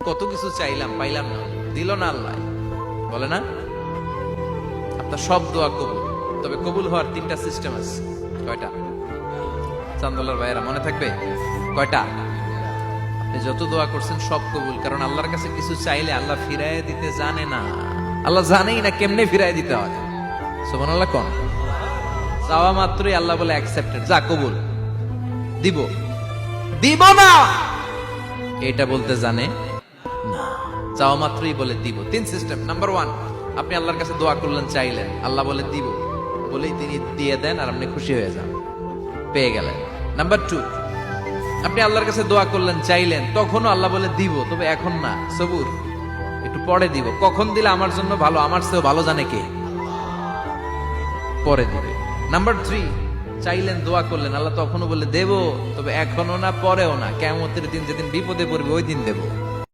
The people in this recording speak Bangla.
কত কিছু চাইলাম, পাইলাম না, দিল না আল্লাহ, বলে না? আপনার সব দোয়া কবুল, তবে কবুল হওয়ার 3টা সিস্টেম আছে। কয়টা? চান্দোলার ভাইয়েরা মনে থাকবে? কয়টা? আপনি যত দোয়া করছেন সব কবুল, কারণ আল্লাহর কাছে কিছু চাইলে আল্লাহ ফিরায় দিতে জানে না। আল্লাহ জানেই না কেমনে ফিরায় দিতে হয়। সুবহানাল্লাহ কোন? চাওয়া মাত্রই আল্লাহ বলে অ্যাকসেপ্টেড, যা কবুল, দিব দিব না এটা বলতে জানে না, চাওয়া মাত্রই বলে দিব। 3 সিস্টেম। নাম্বার 1, আপনি আল্লাহর কাছে দোয়া করলেন, চাইলেন, আল্লাহ বলে দিব, বলেই তিনি দিয়ে দেন আর আপনি খুশি হয়ে যান, পেয়ে গেলেন। নাম্বার 2, আপনি আল্লাহর কাছে দোয়া করলেন, চাইলেন, তখনও আল্লাহ বলে দিব, তবে এখন না, সবুর, একটু পরে দিব। কখন দিলে আমার জন্য ভালো, আমার চেয়েও ভালো জানে কে, পরে দিবে। নাম্বার 3, চাইলেন, দোয়া করলেন, আল্লাহ তখনও বলে দেব, তবে এখনো না, পরেও না, কিয়ামতের দিন যেদিন বিপদে পড়বে ওই দিন দেব।